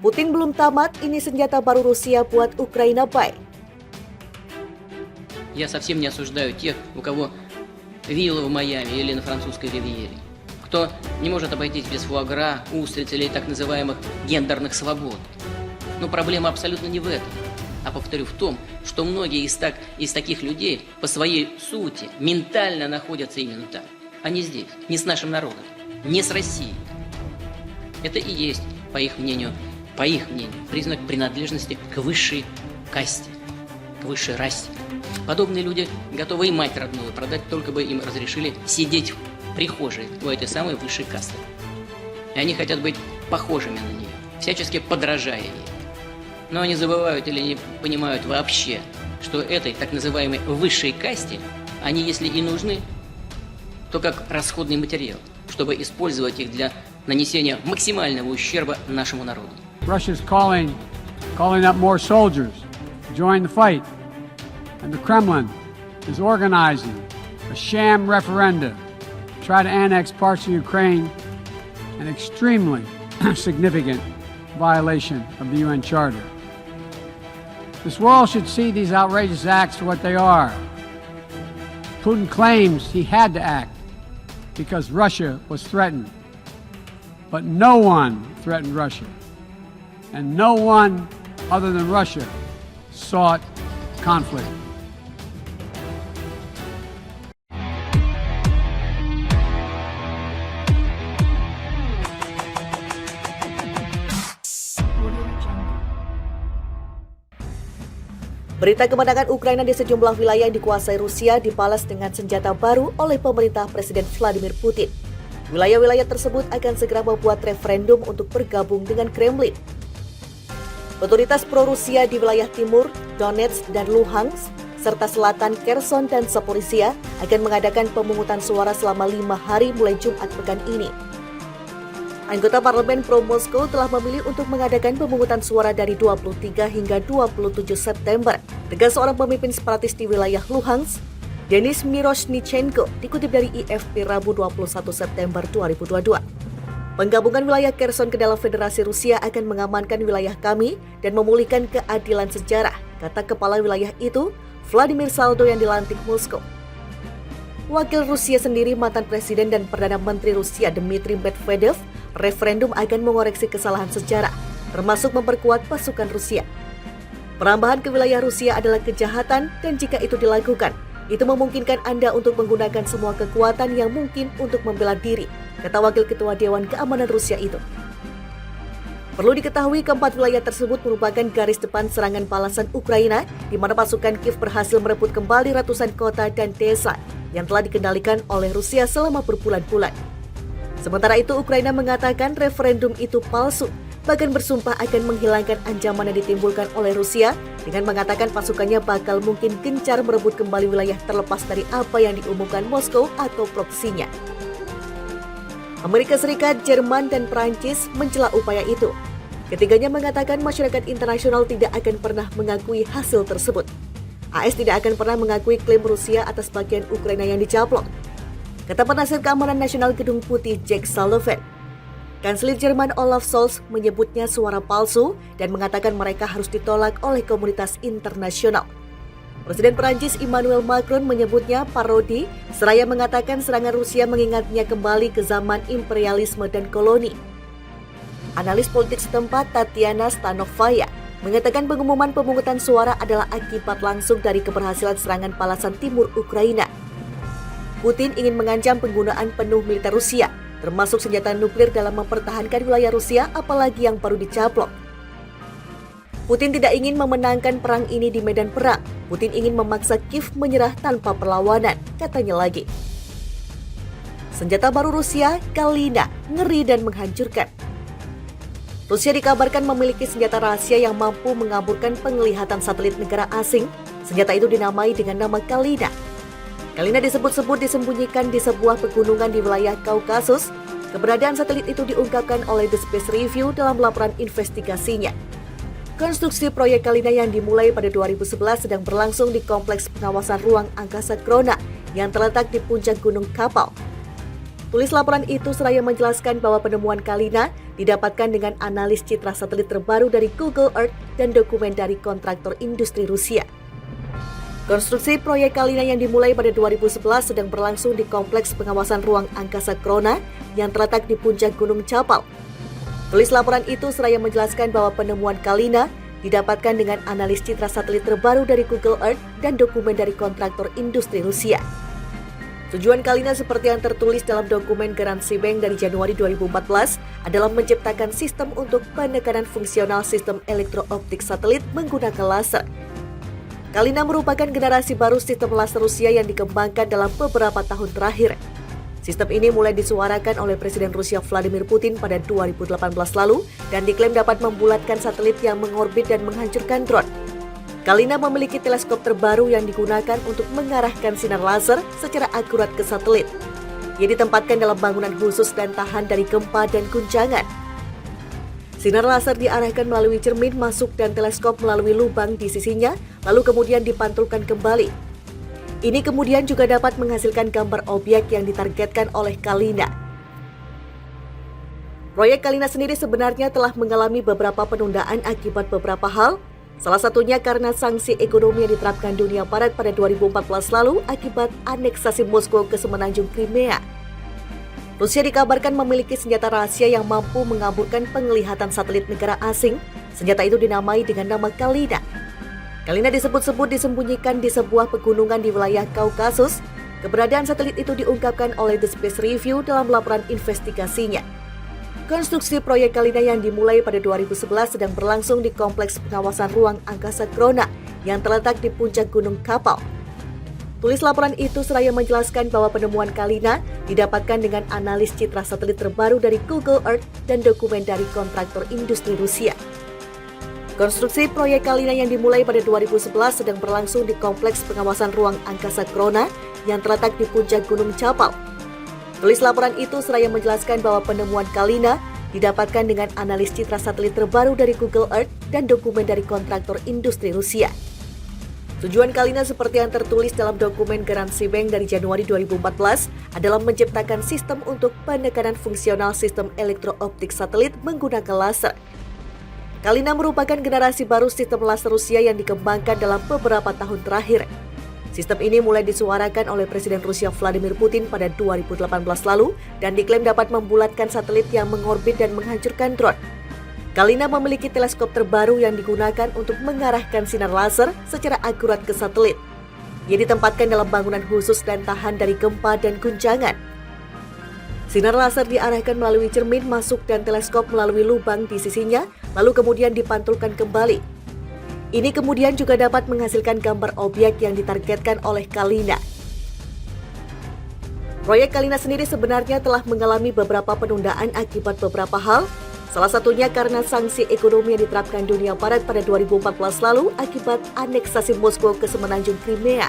Putin belum tamat, ini senjata baru Rusia buat Ukraina baik. Я совсем не осуждаю тех, у кого вилла в Майами или на французской ривьере. Кто не может обойтись без фуагра, устриц или так называемых гендерных свобод. Но проблема абсолютно не в этом. А повторю, в том, что многие из таких людей по своей сути ментально находятся именно там, а не здесь, не с нашим народом, не с Россией. Это и есть, по их мнению, признак принадлежности к высшей касте, к высшей расе. Подобные люди готовы и мать родную продать, только бы им разрешили сидеть в прихожей у этой самой высшей касты. И они хотят быть похожими на нее, всячески подражая ей. Но они забывают или не понимают вообще, что этой так называемой высшей касте они, если и нужны, то как расходный материал, чтобы использовать их для нанесения максимального ущерба нашему народу. Russia's calling up more soldiers to join the fight, and the Kremlin is organizing a sham referendum to try to annex parts of Ukraine, an extremely significant violation of the UN Charter. This world should see these outrageous acts for what they are. Putin claims he had to act because Russia was threatened. But no one threatened Russia. And no one other than Russia sought conflict. Berita kemenangan Ukraina di sejumlah wilayah yang dikuasai Rusia dibalas dengan senjata baru oleh pemerintah Presiden Vladimir Putin. Wilayah-wilayah tersebut akan segera membuat referendum untuk bergabung dengan Kremlin. Otoritas pro-Rusia di wilayah timur, Donetsk dan Luhansk, serta selatan Kherson dan Zaporizhia akan mengadakan pemungutan suara selama 5 hari mulai Jumat pekan ini. Anggota parlemen pro-Moskow telah memilih untuk mengadakan pemungutan suara dari 23 hingga 27 September. Tegas seorang pemimpin separatis di wilayah Luhansk, Denis Miroshnichenko, dikutip dari IFP Rabu 21 September 2022. Penggabungan wilayah Kherson ke dalam Federasi Rusia akan mengamankan wilayah kami dan memulihkan keadilan sejarah, kata kepala wilayah itu, Vladimir Saldo yang dilantik Moskow. Wakil Rusia sendiri, mantan Presiden dan Perdana Menteri Rusia Dmitry Medvedev, referendum akan mengoreksi kesalahan sejarah, termasuk memperkuat pasukan Rusia. Perambahan ke wilayah Rusia adalah kejahatan dan jika itu dilakukan, itu memungkinkan Anda untuk menggunakan semua kekuatan yang mungkin untuk membela diri, kata Wakil Ketua Dewan Keamanan Rusia itu. Perlu diketahui keempat wilayah tersebut merupakan garis depan serangan balasan Ukraina, di mana pasukan Kiev berhasil merebut kembali ratusan kota dan desa yang telah dikendalikan oleh Rusia selama berbulan-bulan. Sementara itu, Ukraina mengatakan referendum itu palsu, bahkan bersumpah akan menghilangkan ancaman yang ditimbulkan oleh Rusia dengan mengatakan pasukannya bakal mungkin gencar merebut kembali wilayah terlepas dari apa yang diumumkan Moskow atau proksinya. Amerika Serikat, Jerman, dan Prancis mencela upaya itu. Ketiganya mengatakan masyarakat internasional tidak akan pernah mengakui hasil tersebut. AS tidak akan pernah mengakui klaim Rusia atas bagian Ukraina yang dicaplok, kata penasihat keamanan nasional Gedung Putih Jake Sullivan. Kanselir Jerman Olaf Scholz menyebutnya suara palsu dan mengatakan mereka harus ditolak oleh komunitas internasional. Presiden Perancis Emmanuel Macron menyebutnya parodi, seraya mengatakan serangan Rusia mengingatnya kembali ke zaman imperialisme dan koloni. Analis politik setempat Tatiana Stanovaya mengatakan pengumuman pemungutan suara adalah akibat langsung dari keberhasilan serangan balasan timur Ukraina. Putin ingin mengancam penggunaan penuh militer Rusia, termasuk senjata nuklir dalam mempertahankan wilayah Rusia, apalagi yang baru dicaplok. Putin tidak ingin memenangkan perang ini di medan perang. Putin ingin memaksa Kiev menyerah tanpa perlawanan, katanya lagi. Senjata baru Rusia, Kalina, ngeri dan menghancurkan. Rusia dikabarkan memiliki senjata rahasia yang mampu mengaburkan penglihatan satelit negara asing. Senjata itu dinamai dengan nama Kalina. Kalina disebut-sebut disembunyikan di sebuah pegunungan di wilayah Kaukasus. Keberadaan satelit itu diungkapkan oleh The Space Review dalam laporan investigasinya. Konstruksi proyek Kalina yang dimulai pada 2011 sedang berlangsung di Kompleks Pengawasan Ruang Angkasa Grona yang terletak di puncak Gunung Kapal. Tulis laporan itu seraya menjelaskan bahwa penemuan Kalina didapatkan dengan analis citra satelit terbaru dari Google Earth dan dokumen dari kontraktor industri Rusia. Konstruksi proyek Kalina yang dimulai pada 2011 sedang berlangsung di Kompleks Pengawasan Ruang Angkasa Krona yang terletak di puncak Gunung Chapal. Tulis laporan itu seraya menjelaskan bahwa penemuan Kalina didapatkan dengan analis citra satelit terbaru dari Google Earth dan dokumen dari kontraktor industri Rusia. Tujuan Kalina seperti yang tertulis dalam dokumen garansi bank dari Januari 2014 adalah menciptakan sistem untuk penekanan fungsional sistem elektrooptik satelit menggunakan laser. Kalina merupakan generasi baru sistem laser Rusia yang dikembangkan dalam beberapa tahun terakhir. Sistem ini mulai disuarakan oleh Presiden Rusia Vladimir Putin pada 2018 lalu dan diklaim dapat membulatkan satelit yang mengorbit dan menghancurkan drone. Kalina memiliki teleskop terbaru yang digunakan untuk mengarahkan sinar laser secara akurat ke satelit. Ia ditempatkan dalam bangunan khusus dan tahan dari gempa dan guncangan. Sinar laser diarahkan melalui cermin masuk dan teleskop melalui lubang di sisinya, lalu kemudian dipantulkan kembali. Ini kemudian juga dapat menghasilkan gambar objek yang ditargetkan oleh Kalina. Proyek Kalina sendiri sebenarnya telah mengalami beberapa penundaan akibat beberapa hal, salah satunya karena sanksi ekonomi yang diterapkan dunia barat pada 2014 lalu akibat aneksasi Moskow ke semenanjung Crimea. Rusia dikabarkan memiliki senjata rahasia yang mampu mengaburkan penglihatan satelit negara asing. Senjata itu dinamai dengan nama Kalina. Kalina disebut-sebut disembunyikan di sebuah pegunungan di wilayah Kaukasus. Keberadaan satelit itu diungkapkan oleh The Space Review dalam laporan investigasinya. Konstruksi proyek Kalina yang dimulai pada 2011 sedang berlangsung di Kompleks Pengawasan Ruang Angkasa Krona yang terletak di puncak Gunung Chapal. Tulis laporan itu seraya menjelaskan bahwa penemuan Kalina didapatkan dengan analis citra satelit terbaru dari Google Earth dan dokumen dari kontraktor industri Rusia. Konstruksi proyek Kalina yang dimulai pada 2011 sedang berlangsung di Kompleks Pengawasan Ruang Angkasa Krona yang terletak di puncak Gunung Chapal. Tulis laporan itu seraya menjelaskan bahwa penemuan Kalina didapatkan dengan analis citra satelit terbaru dari Google Earth dan dokumen dari kontraktor industri Rusia. Tujuan Kalina seperti yang tertulis dalam dokumen garansi bank dari Januari 2014 adalah menciptakan sistem untuk penekanan fungsional sistem elektrooptik satelit menggunakan laser. Kalina merupakan generasi baru sistem laser Rusia yang dikembangkan dalam beberapa tahun terakhir. Sistem ini mulai disuarakan oleh Presiden Rusia Vladimir Putin pada 2018 lalu dan diklaim dapat membulatkan satelit yang mengorbit dan menghancurkan drone. Kalina memiliki teleskop terbaru yang digunakan untuk mengarahkan sinar laser secara akurat ke satelit. Ia ditempatkan dalam bangunan khusus dan tahan dari gempa dan guncangan. Sinar laser diarahkan melalui cermin masuk dan teleskop melalui lubang di sisinya, lalu kemudian dipantulkan kembali. Ini kemudian juga dapat menghasilkan gambar objek yang ditargetkan oleh Kalina. Proyek Kalina sendiri sebenarnya telah mengalami beberapa penundaan akibat beberapa hal, salah satunya karena sanksi ekonomi yang diterapkan dunia barat pada 2014 lalu akibat aneksasi Moskow ke semenanjung Crimea.